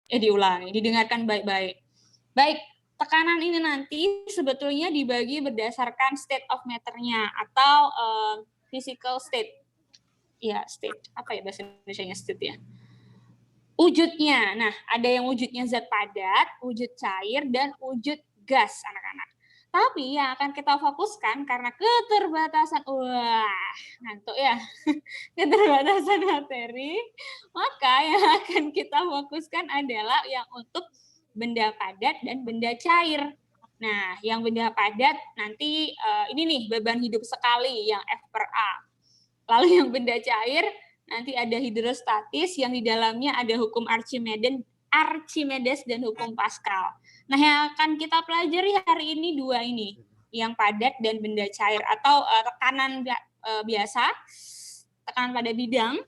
Diulangi, didengarkan baik-baik. Baik, tekanan ini nanti sebetulnya dibagi berdasarkan state of matter-nya atau physical state. Ya, state. Apa ya bahasa Indonesianya state ya? Wujudnya. Nah, ada yang wujudnya zat padat, wujud cair, dan wujud gas, anak-anak. Tapi yang akan kita fokuskan karena keterbatasan, ngantuk ya, keterbatasan materi, maka yang akan kita fokuskan adalah yang untuk benda padat dan benda cair. Nah, yang benda padat nanti ini nih beban hidup sekali yang F per A. Lalu yang benda cair nanti ada hidrostatis yang di dalamnya ada hukum Archimedes dan hukum Pascal. Nah, yang akan kita pelajari hari ini dua ini, yang padat dan benda cair atau tekanan biasa, tekanan pada bidang,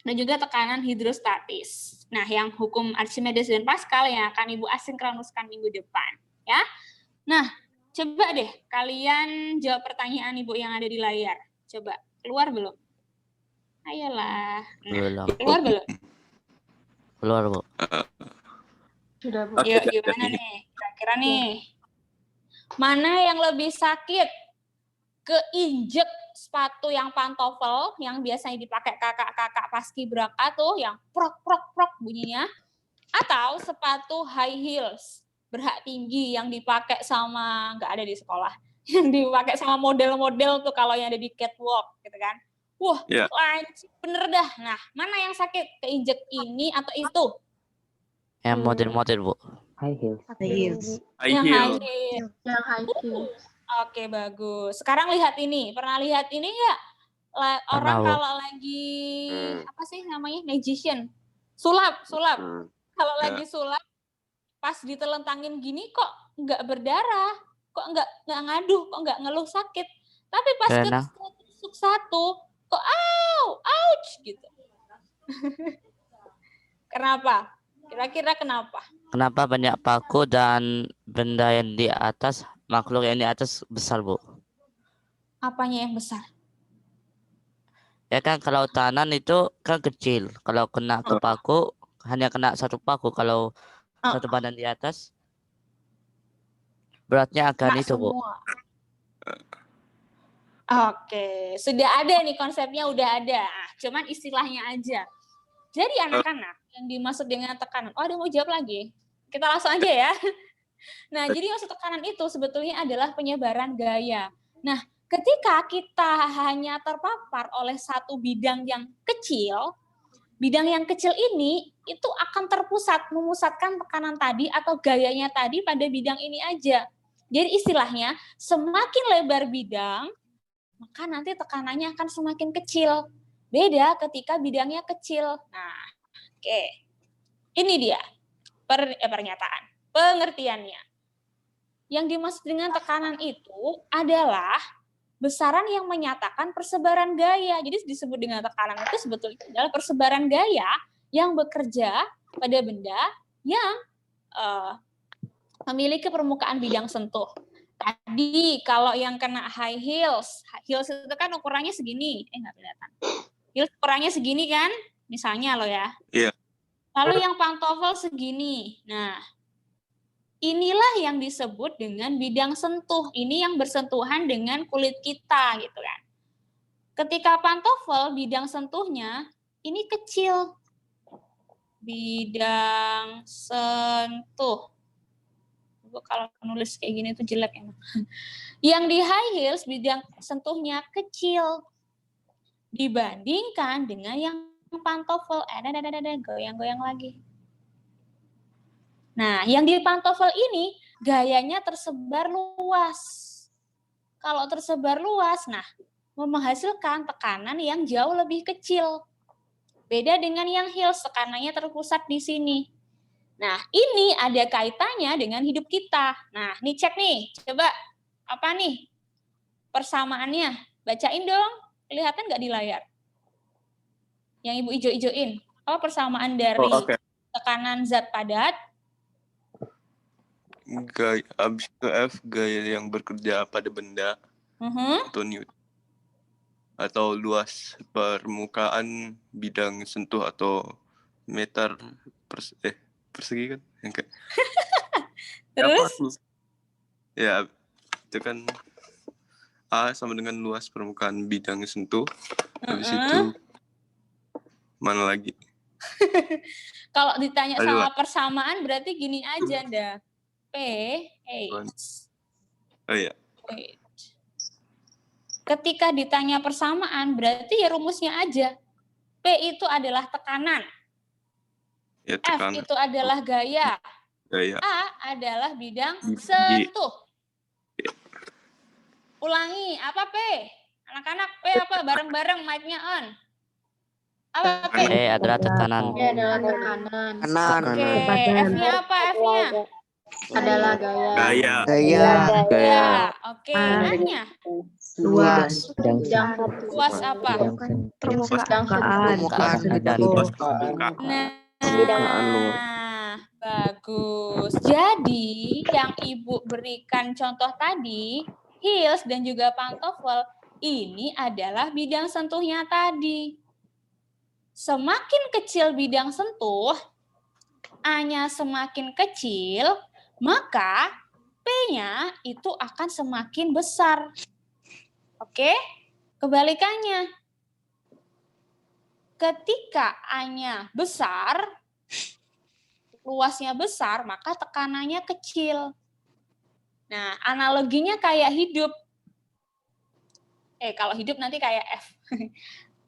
dan juga tekanan hidrostatis. Nah, yang hukum Archimedes dan Pascal yang akan Ibu asinkronuskan minggu depan, ya. Nah, coba deh kalian jawab pertanyaan Ibu yang ada di layar. Coba, keluar belum? Ayolah. Nah, keluar belum? Keluar, Bu. Sudah, Bu. Yuk, gimana nih? Kira-kira nih. Mana yang lebih sakit? Keinjek sepatu yang pantofel, yang biasanya dipakai kakak-kakak paskibraka tuh, yang prok bunyinya. Atau sepatu high heels, berhak tinggi, yang dipakai sama, nggak ada di sekolah, yang dipakai sama model-model tuh kalau yang ada di catwalk, gitu kan. Wah, bener dah. Nah, mana yang sakit? Keinjek ini atau itu? Yang model-model, Bu. High heels. Yang high heels. Oke, bagus. Sekarang lihat ini. Pernah lihat ini nggak? Orang kalau lagi, apa sih namanya? Magician. Sulap. Kalau lagi sulap, pas ditelentangin gini kok nggak berdarah. Kok nggak ngaduh, kok nggak ngeluh sakit. Tapi pas ketusuk satu, kok ouch gitu. Kenapa? Kira-kira kenapa? Kenapa banyak paku dan benda yang di atas, makhluk yang di atas besar, Bu? Apanya yang besar? Ya kan kalau tangan itu kan kecil. Kalau kena ke paku, hanya kena satu paku. Kalau satu badan di atas, beratnya akan itu, Bu. Oke, sudah ada nih konsepnya, udah ada. Cuman istilahnya aja. Jadi anak-anak yang dimaksud dengan tekanan, ada mau jawab lagi? Kita langsung aja ya. Nah, jadi maksud tekanan itu sebetulnya adalah penyebaran gaya. Nah, ketika kita hanya terpapar oleh satu bidang yang kecil ini itu akan memusatkan tekanan tadi atau gayanya tadi pada bidang ini aja. Jadi istilahnya, semakin lebar bidang, maka nanti tekanannya akan semakin kecil. Beda ketika bidangnya kecil. Nah, oke. Ini dia pernyataan, pengertiannya. Yang dimaksud dengan tekanan itu adalah besaran yang menyatakan persebaran gaya. Jadi disebut dengan tekanan itu sebetulnya adalah persebaran gaya yang bekerja pada benda yang memiliki permukaan bidang sentuh. Tadi kalau yang kena high heels itu kan ukurannya segini. Nggak kelihatan. Heels ukurannya segini kan? Misalnya lo ya. Iya. Lalu yang pantofel segini. Nah, inilah yang disebut dengan bidang sentuh. Ini yang bersentuhan dengan kulit kita gitu kan. Ketika pantofel bidang sentuhnya ini kecil. Bidang sentuh. Kalau nulis kayak gini tuh jelek emang. Yang di high heels bidang sentuhnya kecil dibandingkan dengan yang pantofel. Goyang-goyang lagi. Nah, yang di pantofel ini gayanya tersebar luas. Kalau tersebar luas, nah, menghasilkan tekanan yang jauh lebih kecil. Beda dengan yang heels, tekanannya terpusat di sini. Nah, ini ada kaitannya dengan hidup kita. Nah, nih cek nih, coba apa nih persamaannya? Bacain dong, kelihatan nggak di layar? Yang Ibu ijo-ijoin. Apa persamaan dari tekanan zat padat? Gaya abis itu F, gaya yang bekerja pada benda atau Newton, atau luas permukaan bidang sentuh atau meter persegi kan? Yang kayak Terus? Ya, itu kan A sama dengan luas permukaan bidang sentuh. Habis itu mana lagi? Kalau ditanya Aduh. sama persamaan berarti gini aja, Nda. P, H. Oh iya. Wait. Ketika ditanya persamaan berarti ya rumusnya aja. P itu adalah tekanan. Ya, F tekanan. itu adalah gaya. Gaya. A adalah bidang G. sentuh. Ulangi, apa P? Anak-anak P apa? Bareng-bareng mic-nya on. Apa P? E adalah tekanan. Ini adalah tekanan. Oke, F-nya apa F-nya? Adalah gaya. Gaya. Gaya. Oke, A-nya? Luas. Bidang Luas apa? permukaan. Luas permukaan. Nah, bagus. Jadi, yang Ibu berikan contoh tadi, heels dan juga pantofel, ini adalah bidang sentuhnya tadi. Semakin kecil bidang sentuh, A-nya semakin kecil, maka P-nya itu akan semakin besar. Oke? Kebalikannya. Ketika A-nya besar, luasnya besar, maka tekanannya kecil. Nah, analoginya kayak hidup. Kalau hidup nanti kayak F.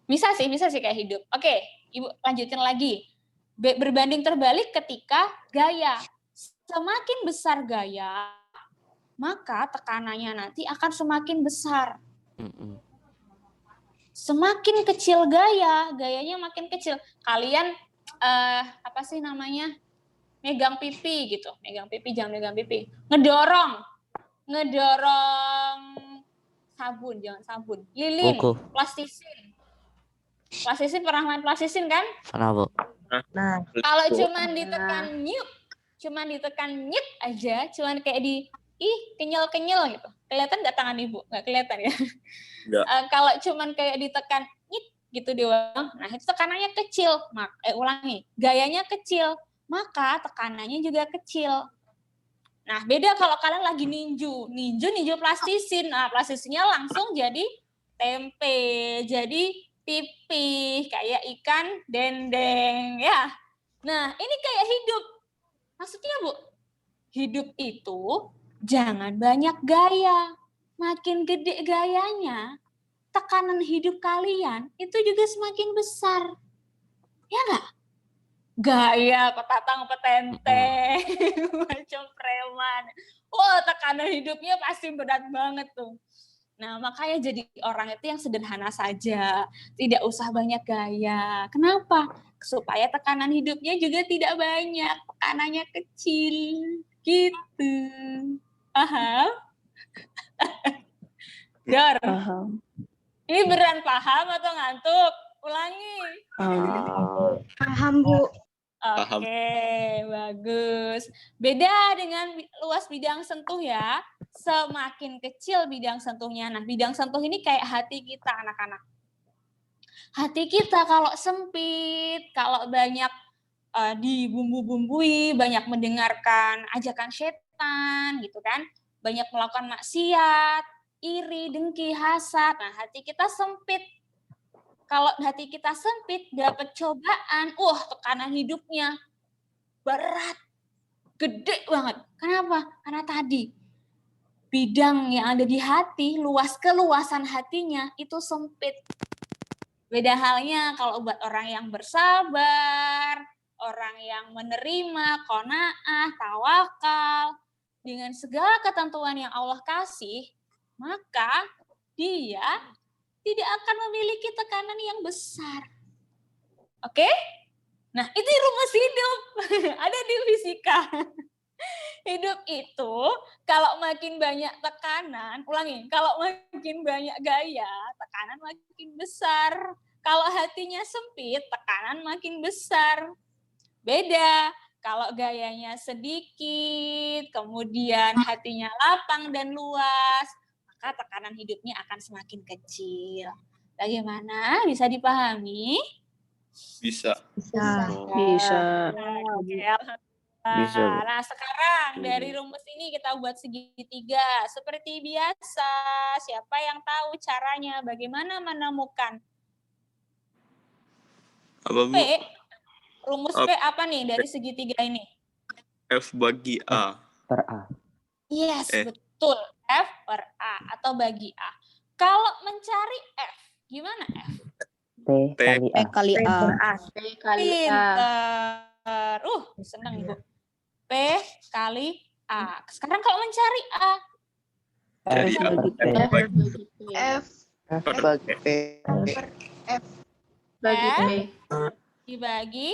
Bisa sih kayak hidup. Oke, Ibu lanjutin lagi. Berbanding terbalik ketika gaya. Semakin besar gaya, maka tekanannya nanti akan semakin besar. Semakin kecil gayanya makin kecil. Kalian apa sih namanya? Megang pipi gitu. Jangan megang pipi. Ngedorong sabun, jangan sabun. Lilin, Buku. plastisin. Pernah main plastisin kan? Pernah, Bu. Nah, Kalau cuman ditekan nyut aja, cuman kayak kenyal-kenyal gitu. Kelihatan nggak tangan Ibu? Nggak kelihatan ya? Kalau cuman kayak ditekan nyut gitu doang, nah itu tekanannya kecil. Ulangi, gayanya kecil, maka tekanannya juga kecil. Nah, beda kalau kalian lagi ninju plastisin. Nah, plastisinnya langsung jadi tempe, jadi pipih, kayak ikan dendeng ya. Nah, ini kayak hidup. Maksudnya, Bu, hidup itu jangan banyak gaya. Makin gede gayanya, tekanan hidup kalian itu juga semakin besar. Ya nggak? Gaya, petatang petenteng, macam preman. Wah, tekanan hidupnya pasti berat banget tuh. Nah, makanya jadi orang itu yang sederhana saja, tidak usah banyak gaya. Kenapa? Supaya tekanan hidupnya juga tidak banyak, tekanannya kecil. Gitu. Paham? Dor. Paham. Ini beneran paham atau ngantuk? Ulangi. Paham, Bu. Oke, bagus. Beda dengan luas bidang sentuh ya. Semakin kecil bidang sentuhnya. Nah, bidang sentuh ini kayak hati kita, anak-anak. Hati kita kalau sempit, kalau banyak dibumbu-bumbui, banyak mendengarkan ajakan setan, gitu kan. Banyak melakukan maksiat, iri, dengki, hasad. Nah, hati kita sempit. Kalau hati kita sempit, dapat cobaan, tekanan hidupnya berat, gede banget. Kenapa? Karena tadi bidang yang ada di hati, keluasan hatinya itu sempit. Beda halnya kalau buat orang yang bersabar, orang yang menerima, qanaah, tawakal, dengan segala ketentuan yang Allah kasih, maka dia tidak akan memiliki tekanan yang besar. Oke? Nah, itu rumus hidup. Ada di fisika. Hidup itu kalau makin banyak tekanan, ulangi, kalau makin banyak gaya, tekanan makin besar. Kalau hatinya sempit, tekanan makin besar. Beda. Kalau gayanya sedikit, kemudian hatinya lapang dan luas, maka tekanan hidupnya akan semakin kecil. Bagaimana? Bisa dipahami? Bisa. Bisa. Oke, Bisa, Bu. Nah, sekarang dari rumus ini kita buat segitiga. Seperti biasa, siapa yang tahu caranya? Bagaimana menemukan Apa, Bu? P? Rumus P apa nih dari segitiga ini? F bagi A. Per A. Yes, Eh. betul. F per A atau bagi A. Kalau mencari F, gimana F? P kali A. kali P per A. P kali A. Pinter. Seneng Ibu. P kali A. Sekarang kalau mencari A. Jadi A. bagi P. F bagi F F bagi P. bagi F P. dibagi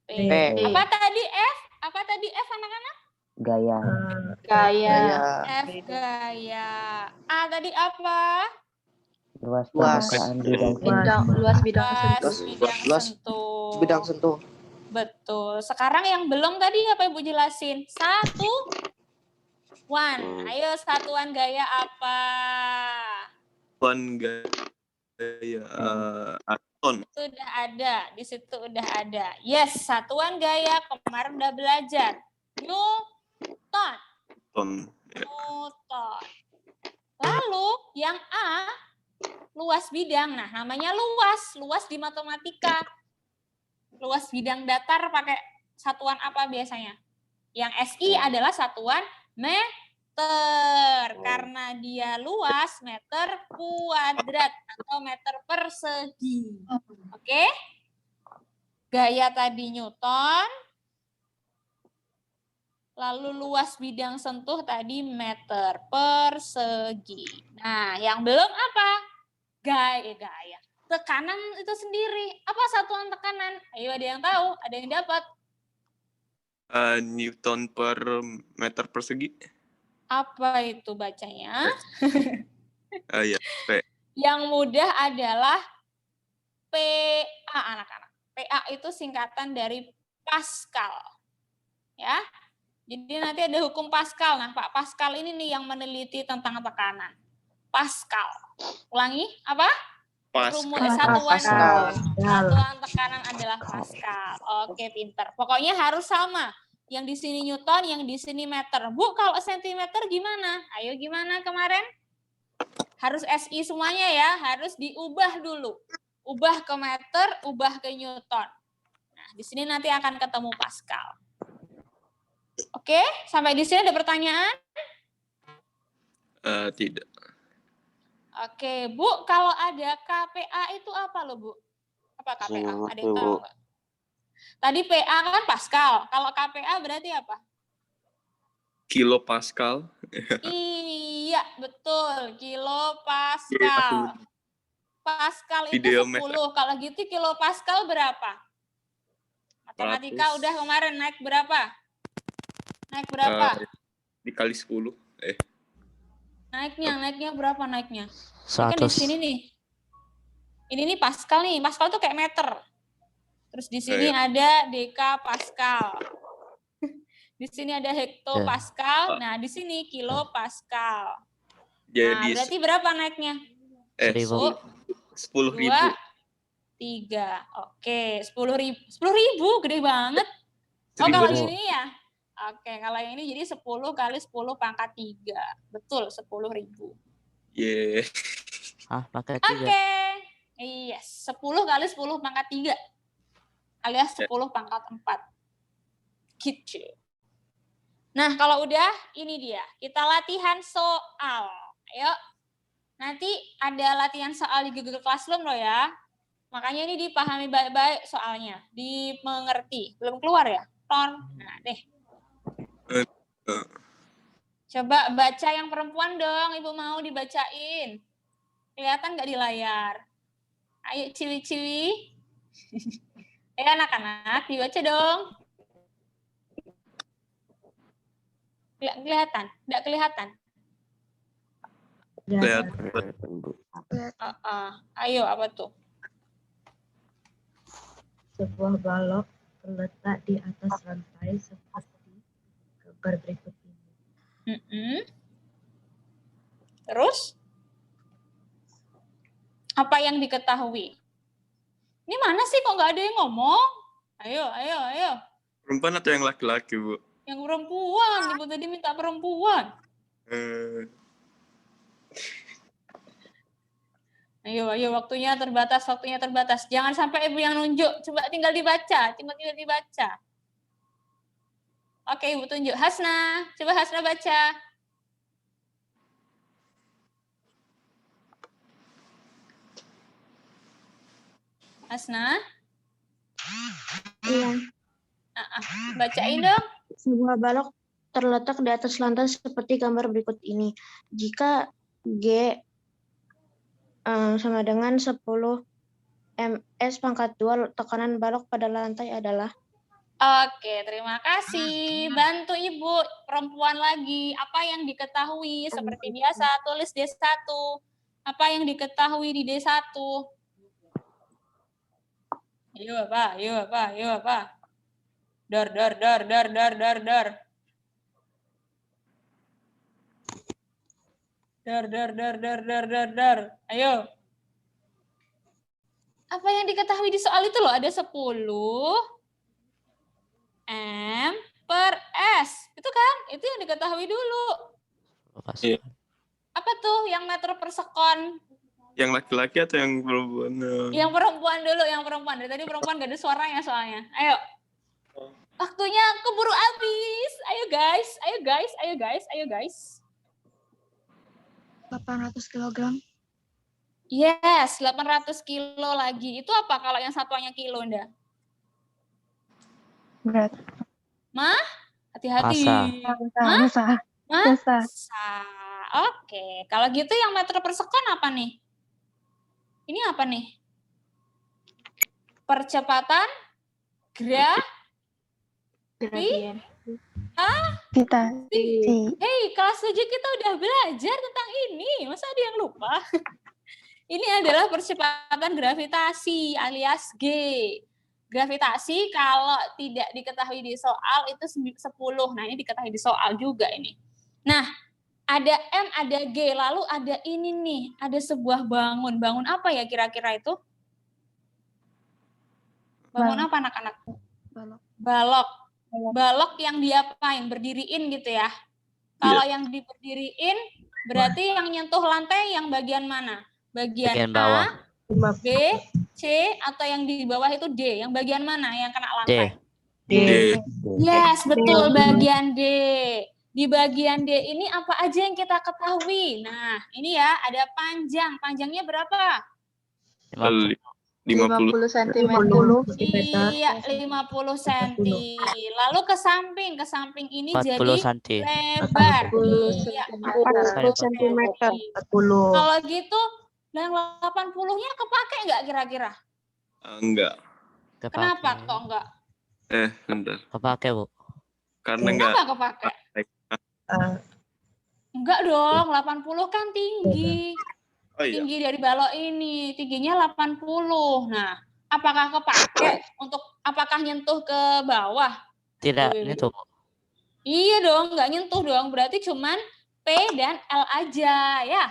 P. P. Apa tadi F? Apa tadi F anak-anak? Gaya. Gaya. F gaya. A tadi apa? Luas Luas. permukaan bidang sentuh. Luas bidang Luas sentuh. bidang Luas sentuh. Bidang sentuh. Betul. Sekarang yang belum tadi apa Ibu jelasin? Satuan. Ayo satuan gaya apa? Satuan gaya aton. Sudah ada. Di situ udah ada. Yes, satuan gaya kemarin udah belajar. Newton. Ton. Newton. Lalu yang A, luas bidang. Nah, namanya luas. Luas di matematika. Luas bidang datar pakai satuan apa biasanya? Yang SI adalah satuan meter. Karena dia luas, meter kuadrat atau meter persegi. Oke? Gaya tadi Newton. Lalu luas bidang sentuh tadi meter persegi. Nah, yang belum apa? Gaya. Tekanan itu sendiri. Apa satuan tekanan? Ayo, ada yang tahu? Ada yang dapat? Newton per meter persegi. Apa itu bacanya? Ya, P. Yang mudah adalah PA, anak-anak. PA itu singkatan dari Pascal. Ya. Jadi nanti ada hukum Pascal. Nah, Pak Pascal ini nih yang meneliti tentang tekanan. Pascal. Ulangi, apa? Rumus satuan tekanan adalah Pascal. Oke, pinter. Pokoknya harus sama. Yang di sini Newton, yang di sini meter. Bu, kalau sentimeter gimana? Ayo gimana kemarin? Harus SI semuanya ya, harus diubah dulu. Ubah ke meter, ubah ke Newton. Nah, di sini nanti akan ketemu Pascal. Oke, sampai di sini ada pertanyaan? Tidak. Oke, Bu, kalau ada KPA itu apa loh, Bu? Apa KPA? Ada yang tahu nggak? Tadi PA kan Pascal. Kalau KPA berarti apa? Kilo Pascal. Iya, betul. Kilo Pascal. Pascal itu 10. Kalau gitu kilo Pascal berapa? Matematika 100. udah kemarin naik berapa? Naik berapa? Dikali 10. Naiknya berapa naiknya? 100. Kan di sini nih. Ini nih Pascal nih. Pascal tuh kayak meter. Terus di sini ada deka Pascal. Di sini ada hektopascal. Nah, di sini kilo Pascal. Jadi Nah, berarti berapa naiknya? 10.000. 10.000. 3. Oke, 10.000. 10.000 gede banget. Oh, kalau ini ya. Oke, kalau yang ini jadi 10 kali 10 pangkat 3. Betul, 10.000. Yeah. Pangkat 3. Oke. Yes, 10 kali 10 pangkat 3. Alias 10 pangkat 4. Gitu. Nah, kalau udah, ini dia. Kita latihan soal. Ayo. Nanti ada latihan soal di Google Classroom loh ya. Makanya ini dipahami baik-baik soalnya. Dimengerti. Belum keluar ya? Nah, deh. Coba baca yang perempuan dong. Ibu mau dibacain. Kelihatan nggak di layar? Ayo, ciwi-ciwi. Anak-anak, dibaca dong. Kelihatan? Nggak kelihatan? Ayo, apa tuh? Sebuah balok terletak di atas rantai seperti gambar berikut ini. Terus? Apa yang diketahui? Ini mana sih kok nggak ada yang ngomong? Ayo. Perempuan atau yang laki-laki, Bu? Yang perempuan, Ibu tadi minta perempuan. Ayo, waktunya terbatas. Jangan sampai Ibu yang nunjuk. Coba tinggal dibaca. Oke, Ibu tunjuk. Hasna, coba Hasna baca. Hasna? Iya. Bacain dong. Sebuah balok terletak di atas lantai seperti gambar berikut ini. Jika G sama dengan 10 ms pangkat 2, tekanan balok pada lantai adalah. Oke, terima kasih. Bantu Ibu, perempuan lagi. Apa yang diketahui? Seperti biasa, tulis D1. Apa yang diketahui di D1? Ayo apa? Dor. Dar. Ayo. Apa yang diketahui di soal itu loh? Ada 10 M per S. Itu kan? Itu yang diketahui dulu. Iya. Apa tuh yang meter per sekon? Yang laki-laki atau yang perempuan? Yang perempuan dulu, yang perempuan. Dari tadi perempuan gak ada suaranya soalnya. Ayo. Waktunya keburu habis. Ayo guys. 800 kg. Yes, 800 kilo lagi. Itu apa kalau yang satuannya kilo, Nda? Berat. Hati-hati. Masa. Oke, kalau gitu yang meter per sekon apa nih? Ini apa nih? Percepatan Gradien. Hei, kelas 7 kita udah belajar tentang ini. Masa ada yang lupa? Ini adalah percepatan gravitasi alias G. Gravitasi kalau tidak diketahui di soal itu 10. Nah, ini diketahui di soal juga ini. Nah, ada M, ada G, lalu ada ini nih, ada sebuah bangun. Bangun apa ya kira-kira itu? Bangun apa anak-anak? Balok yang diapain? Berdiriin gitu ya. Kalau yang diberdiriin berarti yang nyentuh lantai yang bagian mana? Bagian bawah. A, B, C, atau yang di bawah itu D. Yang bagian mana yang kena lantai? D. Yes, betul, bagian D. Di bagian D ini apa aja yang kita ketahui? Nah, ini ya, ada panjang. Panjangnya berapa? 50 cm. Iya, 50 cm. Lalu ke samping ini 40 jadi cm. lebar. Iya, 40 cm. Kalau gitu, yang 80-nya kepake nggak kira-kira? Enggak. Kenapa kok enggak? Bentar. Kepake, Bu. Karena enggak. Kenapa kepake? Enggak dong, 80 kan tinggi. Oh iya. Tinggi dari balok ini, tingginya 80. Nah, apakah kepake untuk apakah nyentuh ke bawah? Tidak, ini tuh. Iya dong, nggak nyentuh dong. Berarti cuman P dan L aja ya.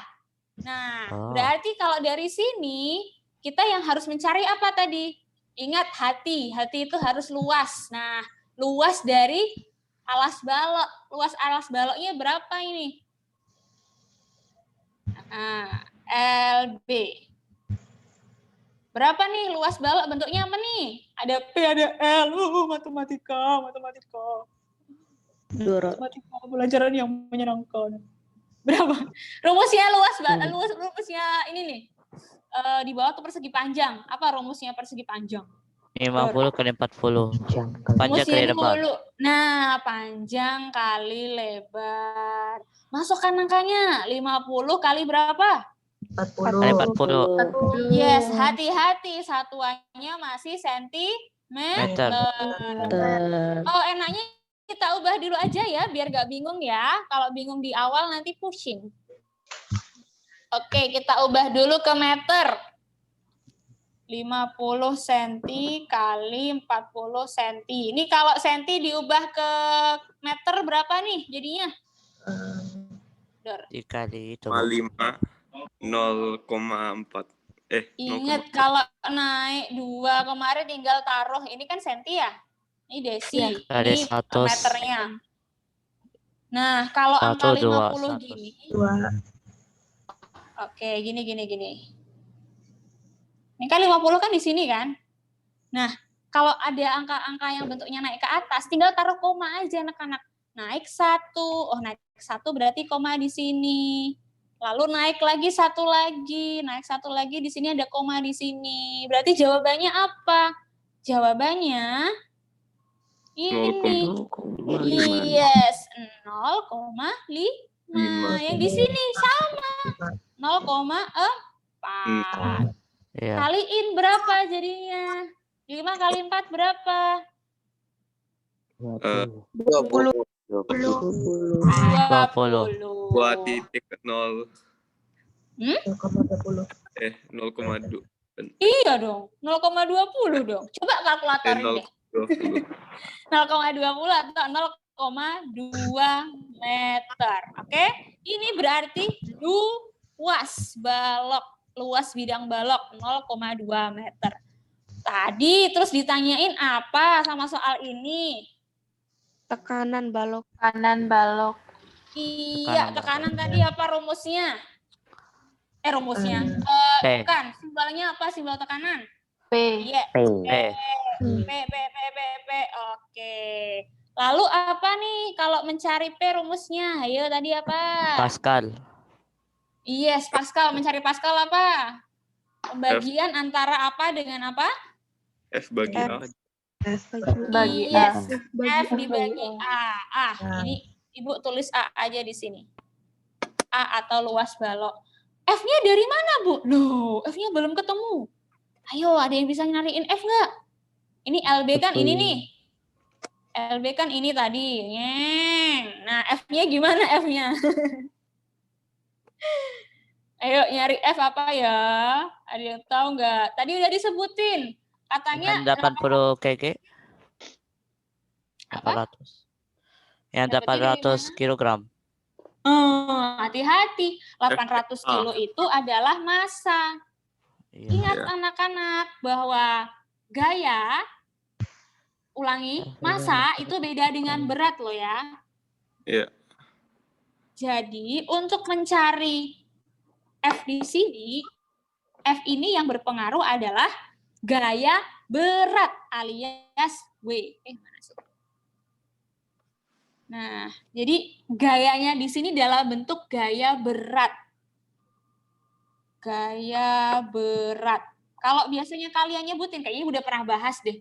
Nah, berarti kalau dari sini kita yang harus mencari apa tadi? Ingat hati itu harus luas. Nah, luas dari alas balok. Luas alas baloknya berapa ini? Nah, LB. Berapa nih luas balok? Bentuknya apa nih? Ada P, ada L. Matematika. Matematika pelajaran yang menyenangkan. Berapa? Rumusnya rumusnya ini nih. Di bawah tuh persegi panjang. Apa rumusnya persegi panjang? 50 kali 40. Panjang kali lebar. Nah, panjang kali lebar. Masukkan angkanya. 50 kali berapa? 40. Kali 40. Yes, hati-hati. Satuannya masih sentimeter. Oh, enaknya kita ubah dulu aja ya, biar gak bingung ya. Kalau bingung di awal nanti pusing. Oke, kita ubah dulu ke meter. 50 cm kali 40 cm. Ini kalau senti diubah ke meter berapa nih jadinya? Dikali itu. 5 0,4. Ingat kalau naik 2 kemarin tinggal taruh. Ini kan senti ya? Ini desi, Dari ini 100. meternya. Nah, kalau angka 1, 2, 50 100. gini, 2. oke, gini. Ini kan 50 kan di sini kan? Nah, kalau ada angka-angka yang bentuknya naik ke atas, tinggal taruh koma aja anak-anak. Naik 1, naik 1 berarti koma di sini. Lalu naik lagi 1 lagi, naik 1 lagi, di sini ada koma di sini. Berarti jawabannya apa? Jawabannya ini. 0,5. Yes, 0,5. Yang di sini sama. 0,4. Iya. Kaliin berapa jadinya? 5 kali 4 berapa? 20. 20. 2.0. 0,20. 0,2. Iya dong, 0,20 dong. Coba kalkulatorin deh. 0,20. 0,20 atau 0,2 meter. Oke? Ini berarti luas bidang balok 0,2 meter. Tadi terus ditanyain apa sama soal ini? Tekanan balok. Kanan balok. Iya, tekanan tadi apa rumusnya? Rumusnya. P. Bukan, simbolnya apa simbol tekanan? P. Iya. P. P. Oke. Lalu apa nih kalau mencari P rumusnya? Ayo tadi apa? Pascal. Yes, Pascal. Mencari Pascal apa? Pembagian antara apa dengan apa? F bagi A. Bagi A. Yes, F dibagi A. Ini Ibu tulis A aja di sini. A atau luas balok. F-nya dari mana, Bu? Loh, F-nya belum ketemu. Ayo, ada yang bisa nyariin F nggak? Ini LB kan ini nih. LB kan ini tadi. Nah, F-nya gimana F-nya? Ayo, nyari F apa ya? Ada yang tahu nggak? Tadi udah disebutin. Katanya 80 kg. Apa? 800. Yang Dapatnya dari 800 kilogram. Hati-hati. 800 kilo itu adalah massa. Iya. Ingat anak-anak bahwa gaya, massa itu beda dengan berat loh ya. Iya. Jadi untuk mencari F di sini, F ini yang berpengaruh adalah gaya berat alias W. Mana sih? Nah, jadi gayanya di sini dalam bentuk gaya berat. Gaya berat. Kalau biasanya kalian nyebutin, kayaknya udah pernah bahas deh.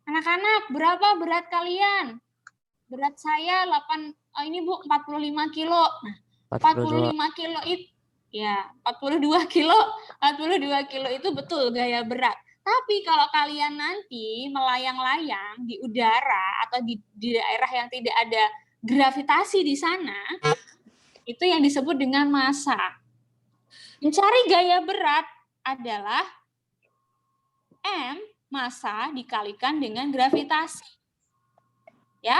Anak-anak, berapa berat kalian? Berat saya 45 kilo. Nah, 45 kilo itu, ya 42 kilo itu betul gaya berat. Tapi kalau kalian nanti melayang-layang di udara atau di daerah yang tidak ada gravitasi di sana, itu yang disebut dengan massa. Mencari gaya berat adalah M, massa dikalikan dengan gravitasi. Ya,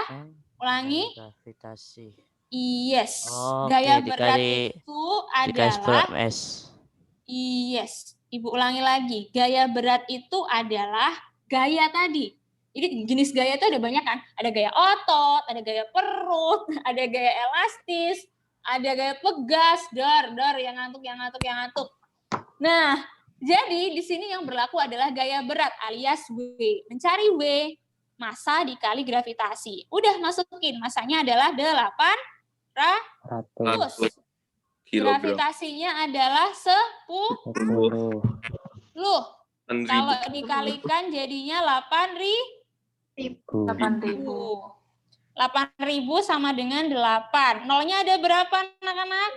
ulangi. Gravitasi. Yes. Oke, Gaya berat itu adalah yes. Ibu ulangi lagi. Gaya berat itu adalah gaya tadi. Jadi jenis gaya itu ada banyak kan? Ada gaya otot, ada gaya perut, ada gaya elastis, ada gaya pegas, dar, yang ngantuk. Nah, jadi di sini yang berlaku adalah gaya berat alias W. Mencari W, massa dikali gravitasi. Udah masukin, massanya adalah 800. Gravitasinya adalah 10. Kalau dikalikan jadinya 8.000. 8.000 sama dengan 8. Nolnya ada berapa anak-anak?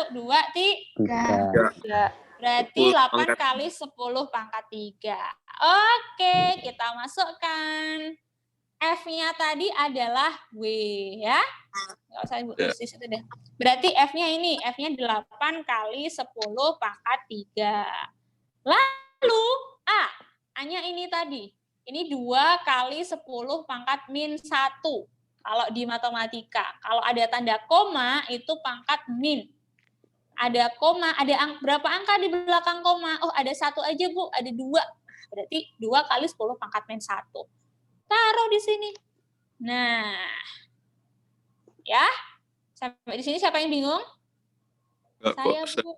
1, 2, 3. Berarti 8 kali 10 pangkat 3. Oke, kita masukkan. F-nya tadi adalah W ya. Nggak usah Ibu tulis di situ deh. Berarti F-nya ini, F-nya 8 kali 10 pangkat 3. Lalu A-nya ini tadi. Ini 2 kali 10 pangkat min 1. Kalau di matematika. Kalau ada tanda koma, itu pangkat min. Ada koma, ada berapa angka di belakang koma? Oh, ada 1 aja, Bu. Ada 2. Berarti 2 kali 10 pangkat min 1. taruh di sini. Nah, ya, sampai di sini siapa yang bingung? Enggak Saya, kok.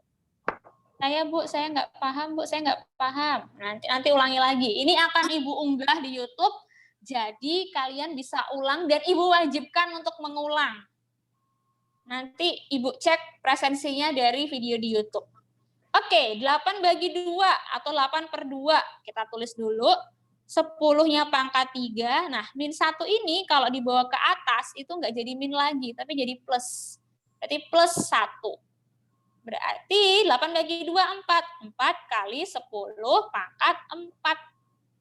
Bu. Saya nggak paham, Bu. Saya nggak paham. Nanti ulangi lagi. Ini akan Ibu unggah di YouTube. Jadi kalian bisa ulang dan Ibu wajibkan untuk mengulang. Nanti Ibu cek presensinya dari video di YouTube. Oke, 8 bagi 2 atau 8/2. Kita tulis dulu. 10-nya pangkat 3. Nah, min 1 ini kalau dibawa ke atas itu nggak jadi min lagi, tapi jadi plus. Berarti plus 1. Berarti 8 bagi 2, 4. 4 kali 10 pangkat 4.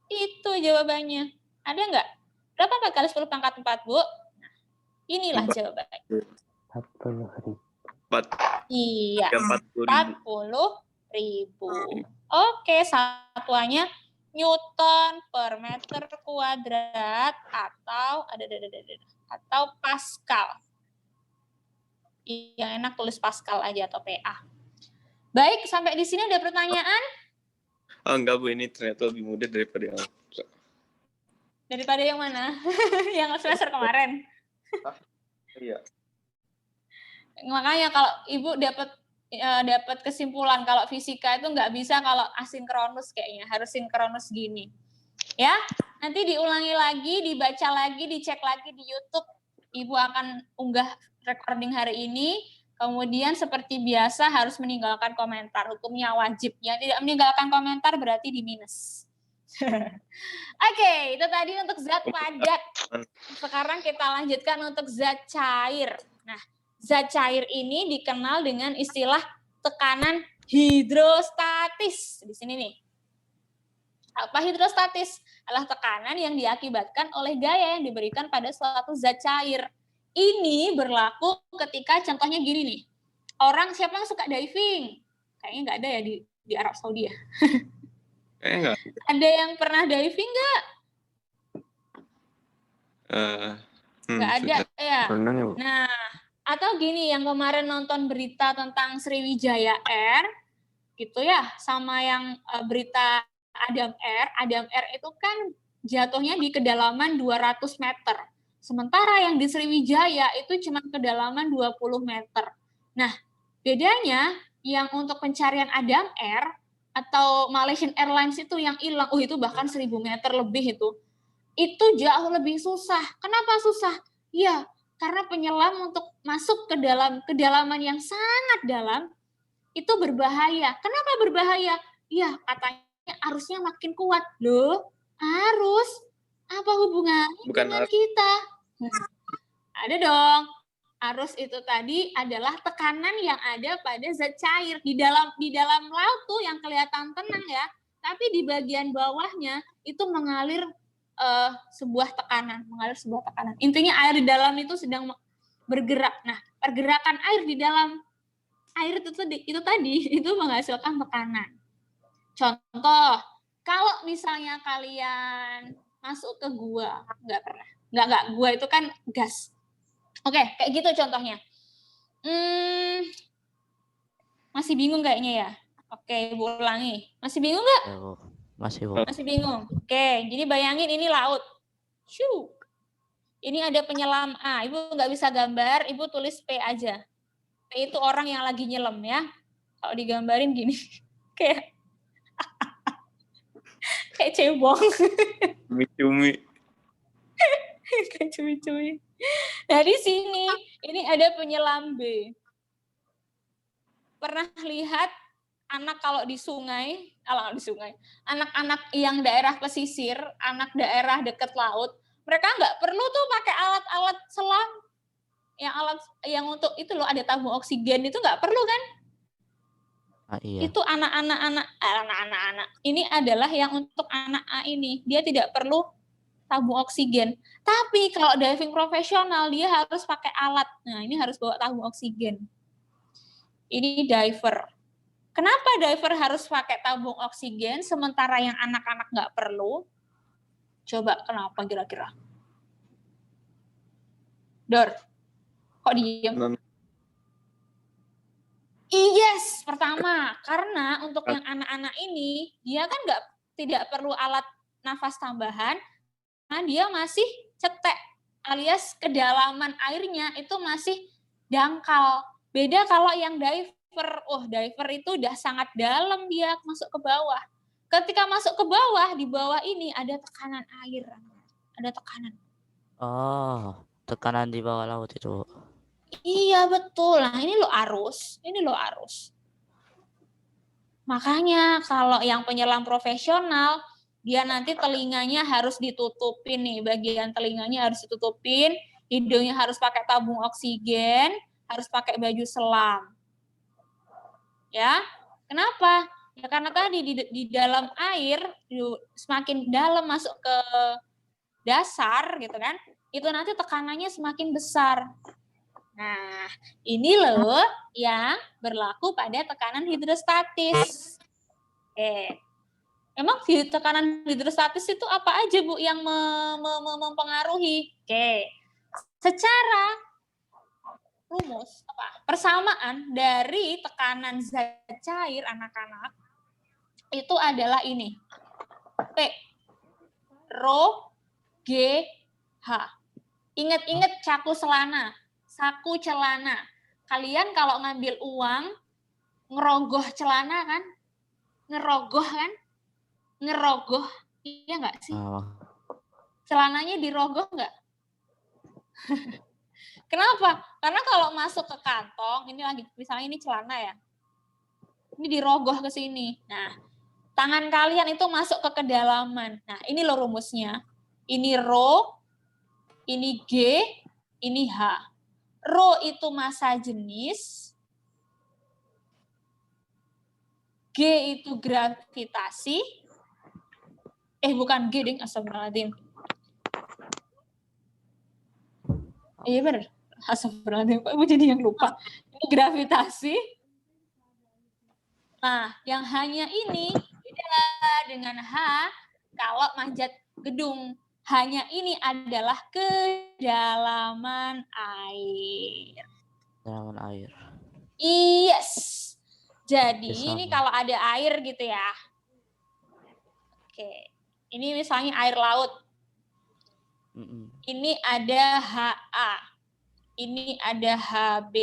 Itu jawabannya. Ada nggak? Berapa 4 kali 10 pangkat 4, Bu? Nah, inilah jawabannya. 40.000. 4. Iya, 40.000. 40.000. Oke, satuannya Newton per meter kuadrat atau Pascal. Yang enak tulis Pascal aja atau PA. Baik, sampai di sini ada pertanyaan? Enggak, Bu, ini ternyata lebih mudah daripada yang Daripada yang mana? Yang semester kemarin. Iya. Makanya kalau Ibu dapat kesimpulan kalau fisika itu nggak bisa kalau asinkronus kayaknya, harus sinkronus gini. Ya, nanti diulangi lagi, dibaca lagi, dicek lagi di YouTube. Ibu akan unggah recording hari ini. Kemudian seperti biasa harus meninggalkan komentar. Hukumnya wajib. Yang tidak meninggalkan komentar berarti di minus. Oke, itu tadi untuk zat padat. Sekarang kita lanjutkan untuk zat cair. Nah, zat cair ini dikenal dengan istilah tekanan hidrostatis. Di sini nih. Apa hidrostatis? Adalah tekanan yang diakibatkan oleh gaya yang diberikan pada suatu zat cair. Ini berlaku ketika contohnya gini nih. Orang siapa yang suka diving? Kayaknya nggak ada ya di Arab Saudi ya. Kayaknya enggak. Ada yang pernah diving nggak? Nggak ada ya. Renang ya, Bu? Nah, atau gini yang kemarin nonton berita tentang Sriwijaya Air, gitu ya, sama yang berita Adam Air itu kan jatuhnya di kedalaman 200 meter. Sementara yang di Sriwijaya itu cuma kedalaman 20 meter. Nah, bedanya yang untuk pencarian Adam Air atau Malaysian Airlines itu yang hilang, itu bahkan 1000 meter lebih itu jauh lebih susah. Kenapa susah? Ya, karena penyelam untuk masuk ke dalam kedalaman yang sangat dalam itu berbahaya. Kenapa berbahaya? Ya, katanya arusnya makin kuat. Loh, arus? Apa hubungannya dengan kita? Ada dong. Arus itu tadi adalah tekanan yang ada pada zat cair di dalam laut tuh yang kelihatan tenang ya, tapi di bagian bawahnya itu mengalir sebuah tekanan. Intinya air di dalam itu sedang bergerak. Nah, pergerakan air di dalam air itu tadi itu menghasilkan tekanan. Contoh, kalau misalnya kalian masuk ke gua, nggak gua itu kan gas. Oke, kayak gitu contohnya. Masih bingung kayaknya ya? Oke, Ibu ulangi. Masih bingung nggak? Masih, Bu. Masih bingung. Oke, jadi bayangin ini laut. Shoo. Ini ada penyelam A. Ibu nggak bisa gambar, Ibu tulis P aja. P itu orang yang lagi nyelam ya. Kalau digambarin gini, kayak cebong. Cumi-cumi. Kayak cumi-cumi. Nah, di sini ini ada penyelam B. Pernah lihat anak kalau di sungai, anak-anak yang daerah pesisir, anak daerah dekat laut, mereka nggak perlu tuh pakai alat-alat selam. Yang untuk itu loh ada tabung oksigen itu nggak perlu kan? Iya. Itu anak-anak. Ini adalah yang untuk anak A ini. Dia tidak perlu tabung oksigen. Tapi kalau diving profesional dia harus pakai alat. Nah, ini harus bawa tabung oksigen. Ini diver. Kenapa diver harus pakai tabung oksigen sementara yang anak-anak nggak perlu? Coba kenapa kira-kira? Dor, kok diem? Yes, pertama karena untuk yang anak-anak ini dia kan tidak perlu alat nafas tambahan, dia masih cetek, alias kedalaman airnya itu masih dangkal. Beda kalau yang diver. Diver itu udah sangat dalam dia masuk ke bawah. Ketika masuk ke bawah, di bawah ini ada tekanan air. Ada tekanan. Oh, tekanan di bawah laut itu. Iya, betul. Nah, ini lo arus. Ini lo arus. Makanya kalau yang penyelam profesional, dia nanti telinganya harus ditutupin nih. Bagian telinganya harus ditutupin. Hidungnya harus pakai tabung oksigen. Harus pakai baju selam. Ya, kenapa? Ya karena tadi di dalam air, semakin dalam masuk ke dasar gitu kan, itu nanti tekanannya semakin besar. Nah, ini loh yang berlaku pada tekanan hidrostatis. Emang tekanan hidrostatis itu apa aja, Bu, yang mempengaruhi? Secara rumus, persamaan dari tekanan zat cair anak-anak itu adalah ini. T, Rho, G, H. Ingat-ingat saku celana. Kalian kalau ngambil uang, ngerogoh celana kan? Ngerogoh, iya nggak sih? Celananya dirogoh nggak? Kenapa? Karena kalau masuk ke kantong, ini lagi misalnya ini celana ya, ini dirogoh ke sini. Nah, tangan kalian itu masuk ke kedalaman. Nah, ini loh rumusnya. Ini Rho, ini G, ini H. Rho itu massa jenis, G itu gravitasi, bukan G ding, astagfirullahaladzim. Iya benar, astagfirullahaladzim, kok ibu jadi yang lupa. Ini gravitasi. Nah, yang hanya ini beda dengan H kalau manjat gedung. Hanya ini adalah kedalaman air. Kedalaman air. Yes. Jadi Sama. ini kalau ada air gitu ya. Oke. Ini misalnya air laut. Ini ada HA. Ini ada HB.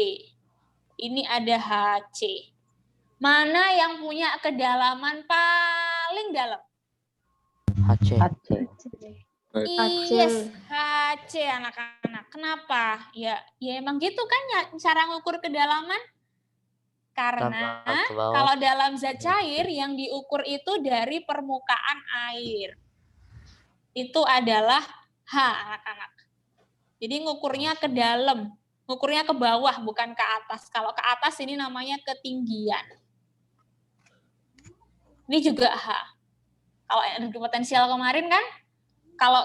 Ini ada HC. Mana yang punya kedalaman paling dalam? HC. Yes, HC anak-anak. Kenapa? Ya emang gitu kan ya cara ngukur kedalaman. Karena kalau dalam zat cair yang diukur itu dari permukaan air. Itu adalah H anak-anak. Jadi ngukurnya ke dalam, ngukurnya ke bawah bukan ke atas. Kalau ke atas ini namanya ketinggian. Ini juga H. Kalau energi potensial kemarin kan, kalau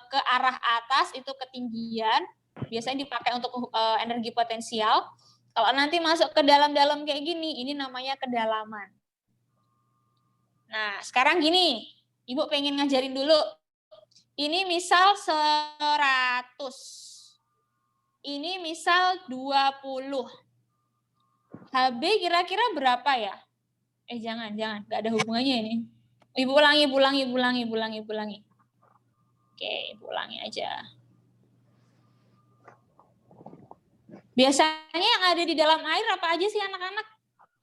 ke arah atas itu ketinggian, biasanya dipakai untuk energi potensial. Kalau nanti masuk ke dalam-dalam kayak gini, ini namanya kedalaman. Nah, sekarang gini, Ibu pengen ngajarin dulu. Ini misal 100. Ini misal 20. HB kira-kira berapa ya? Jangan. Nggak ada hubungannya ini. Ibu ulangi. Oke, Ibu ulangi aja. Biasanya yang ada di dalam air apa aja sih anak-anak?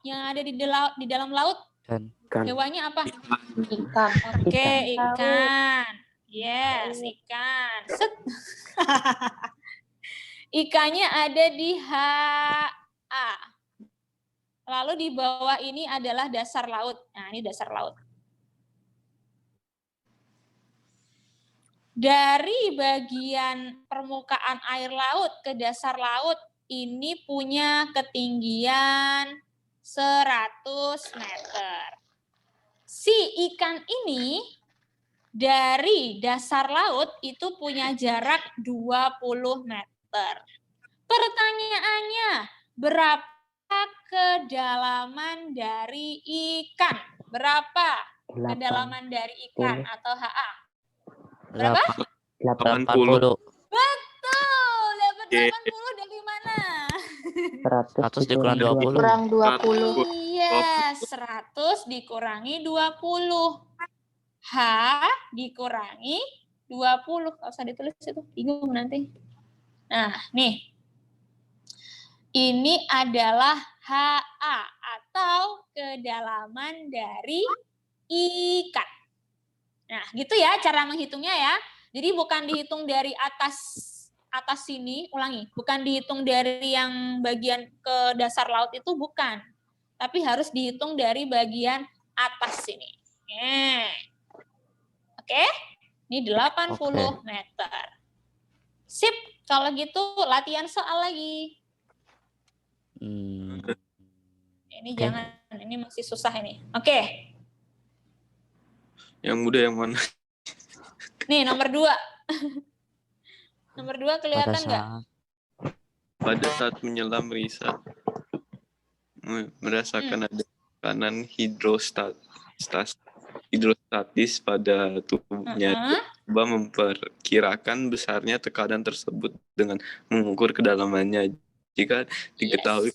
Yang ada di dalam laut? Hewannya apa? Ikan. Oke, ikan. Yes, ikan. Set. Ikannya ada di HA. Lalu di bawah ini adalah dasar laut. Nah, ini dasar laut. Dari bagian permukaan air laut ke dasar laut, ini punya ketinggian 100 meter. Si ikan ini dari dasar laut itu punya jarak 20 meter. Pertanyaannya, berapa kedalaman dari ikan? Berapa kedalaman dari ikan atau HA? Berapa? 80. Betul, dapat 80 dari mana? 100 dikurang 20. Kurang 20. Iya, 100 dikurangi 20. H dikurangi 20. Nggak usah ditulis itu, bingung nanti. Nah, nih. Ini adalah HA atau kedalaman dari ikan. Nah, gitu ya cara menghitungnya ya. Jadi bukan dihitung dari atas sini, ulangi. Bukan dihitung dari yang bagian ke dasar laut itu, bukan. Tapi harus dihitung dari bagian atas sini. Oke? Ini 80 meter. Sip, kalau gitu latihan soal lagi. Ini jangan, ini masih susah ini. Oke. Yang mudah yang mana? Nih, nomor 2. Nomor 2 kelihatan nggak? Pada saat menyelam Risa merasakan ada tekanan hidrostatis pada tubuhnya. Coba memperkirakan besarnya tekanan tersebut dengan mengukur kedalamannya. Jika diketahui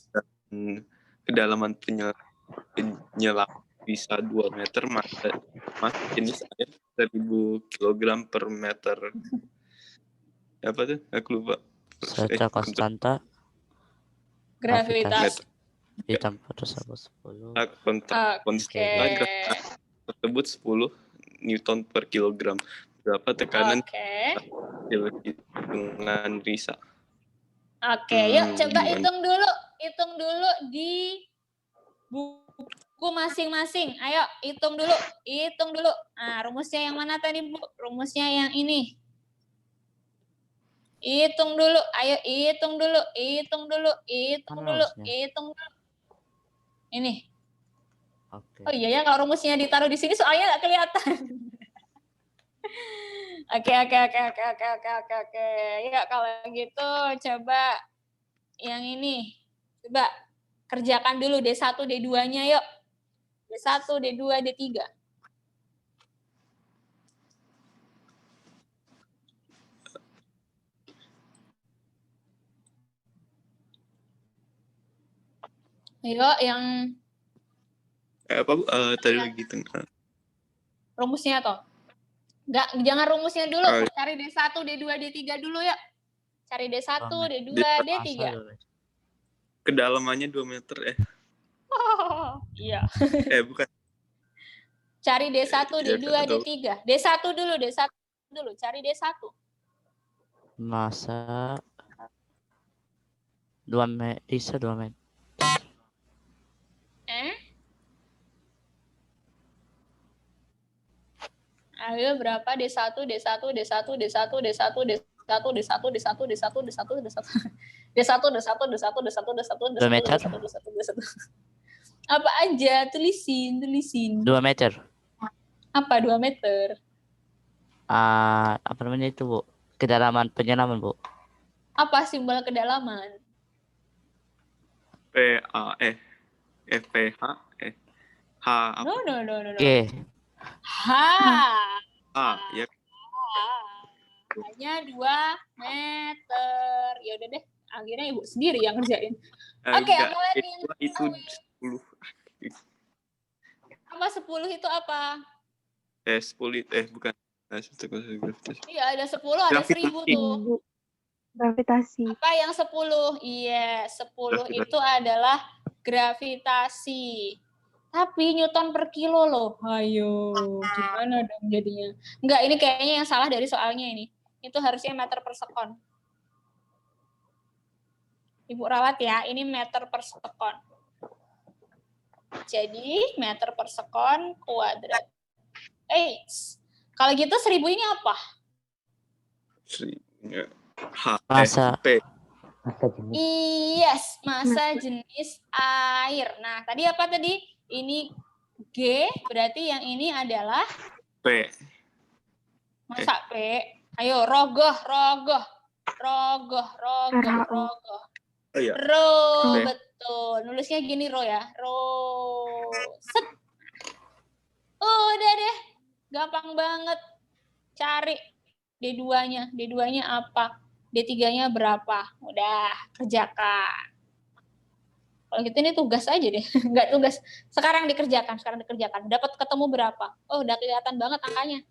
kedalaman penyelam bisa 2 meter, maka jenis air 1000 kg per meter. Apa tuh? Aku lupa. Secara konstanta Gravitas. ditambah tersebut 10. Konstanta tersebut 10 Newton per kilogram. Berapa tekanan dengan Risa? Yuk coba hitung dulu di buku masing-masing. Ayo hitung dulu. Nah, rumusnya yang mana tadi, Bu? Rumusnya yang ini. Hitung dulu. Ayo hitung dulu. Ini. Oh iya ya, kalau rumusnya ditaruh di sini soalnya nggak kelihatan. Oke. Ya kalau gitu coba yang ini. Coba kerjakan dulu D1, D2-nya yuk. D1, D2, D3. Ayo yang tadi lagi tengah. rumusnya toh. Jangan rumusnya dulu. Cari D1, D2, D3 dulu ya. Cari D1, D2, D3. Kedalamannya 2 meter ya. Iya. Bukan. Cari D1, D2, D3. D1 dulu. Cari D1. Masa 2 meter, bisa 2 meter. Ayo berapa D1, D1, D1, D1, D1, D1, D1, D1, D1, D1, D1, D1, D1. 2 meter. Apa aja, tulisin. 2 meter. Apa 2 meter? Apa namanya itu, Bu? Kedalaman penyelaman, Bu. Apa simbol kedalaman? H. No. G. Ya. Hanya 2 meter. Ya udah deh, akhirnya Ibu sendiri yang ngerjain. Oke, mulai itu 10. Apa 10 itu apa? 10 bukan. Iya, ada 10, ada 1000 tuh. Gravitasi. Apa yang 10? Iya, 10 itu adalah gravitasi. Tapi Newton per kilo loh. Ayo, gimana dong jadinya? Enggak, ini kayaknya yang salah dari soalnya ini. Itu harusnya meter per sekon. Ibu rawat ya, ini meter per sekon. Jadi, meter per sekon kuadrat. Kalau gitu 1000 ini apa? 1000-nya Masa. jenis. Yes, masa jenis air. Nah, tadi apa tadi? Ini G, berarti yang ini adalah P. Masa P? Ayo, rogoh. Oh iya. Betul. Nulisnya gini ro ya. Set. Udah deh. Gampang banget. Cari D2-nya. D2-nya apa? D3-nya berapa? Udah, kerjakan. Kalau gitu ini tugas aja deh. Enggak tugas. Sekarang dikerjakan. Dapat ketemu berapa? Oh, udah kelihatan banget angkanya.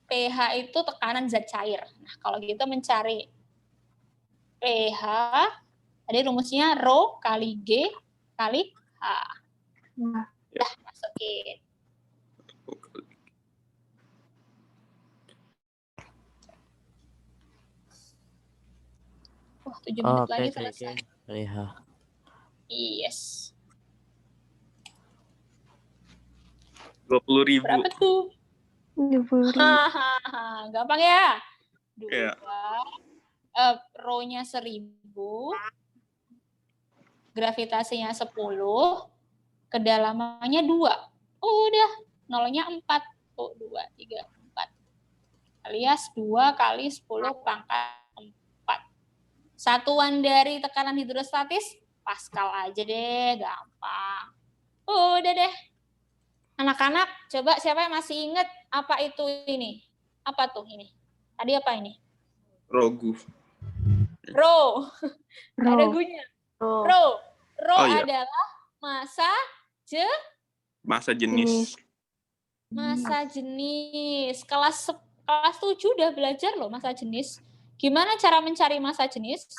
pH itu tekanan zat cair. Nah, kalau gitu mencari pH, tadi rumusnya Rho kali G kali H. Nah, Udah, masukin. Wah, 7 menit Oke, lagi oke, selesai. oke. Lihat. Yes. 20.000. Berapa tuh? 20.000. Hahaha, gampang ya? Iya. 2, rho-nya 1000, gravitasinya 10, kedalamannya 2. Oh, udah, nolnya 4. Oh, 2, 3, 4. Alias 2 kali 10 pangkat 4. Satuan dari tekanan hidrostatis, Pascal aja deh, gampang. Udah deh. Anak-anak, coba siapa yang masih ingat apa itu ini? Apa tuh ini? Tadi apa ini? Rogu. Rho. Ada Rho. gunya. Rho. Rho. Rho Oh, iya. adalah massa Masa jenis. massa jenis. Kelas 7 udah belajar loh massa jenis. Gimana cara mencari massa jenis?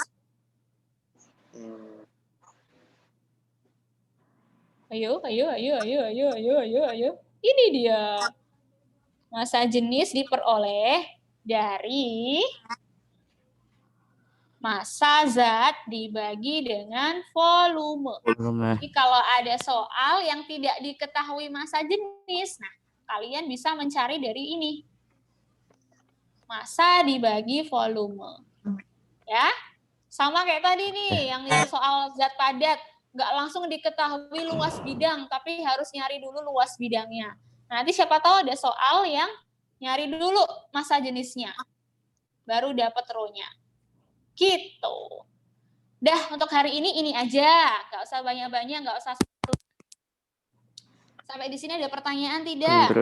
Ayo. Ini dia. Massa jenis diperoleh dari massa zat dibagi dengan volume. Volume. Jadi kalau ada soal yang tidak diketahui massa jenis, nah kalian bisa mencari dari ini. Massa dibagi volume. Ya. Sama kayak tadi nih, yang nilai soal zat padat. Nggak langsung diketahui luas bidang, tapi harus nyari dulu luas bidangnya. Nanti siapa tahu ada soal yang nyari dulu massa jenisnya. Baru dapat rho-nya. Gitu. Dah, untuk hari ini aja. Nggak usah banyak-banyak, nggak usah. Sampai di sini ada pertanyaan tidak?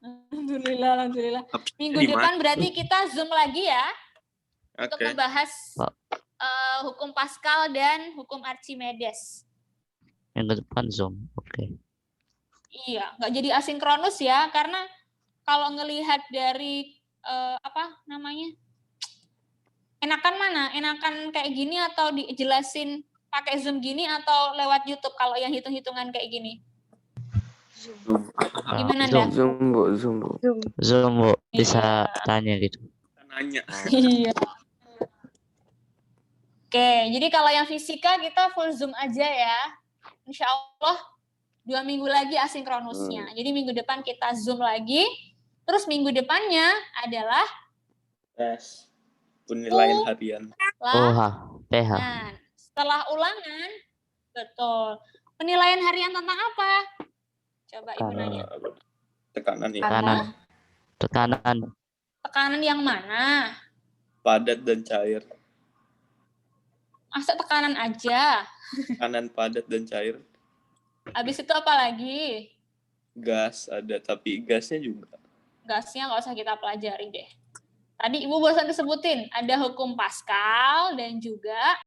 Alhamdulillah. Minggu depan berarti kita Zoom lagi ya. Untuk Oke. membahas hukum Pascal dan hukum Archimedes. Yang depan Zoom. Oke. Iya, nggak jadi asinkronus ya, karena kalau ngelihat dari apa namanya, enakan mana? Enakan kayak gini atau dijelasin pakai Zoom gini atau lewat YouTube kalau yang hitung-hitungan kayak gini? Gimana dah? Zoom, Bu. Zoom, Bu. Bisa Iya. tanya gitu. Nanya. Iya. Oke, jadi kalau yang fisika kita full Zoom aja ya. Insya Allah 2 minggu lagi asinkronusnya. Jadi minggu depan kita Zoom lagi. Terus minggu depannya adalah Tes. Penilaian harian. OH, pH. Nah, setelah ulangan, betul. Penilaian harian tentang apa? Coba Ibu nanya. Tekanan ya. Tekanan. Tekanan yang mana? Padat dan cair. Masa tekanan aja? Tekanan padat dan cair. Habis itu apa lagi? Gas ada, tapi gasnya juga. Gasnya nggak usah kita pelajari deh. Tadi Ibu barusan disebutin, ada hukum Pascal dan juga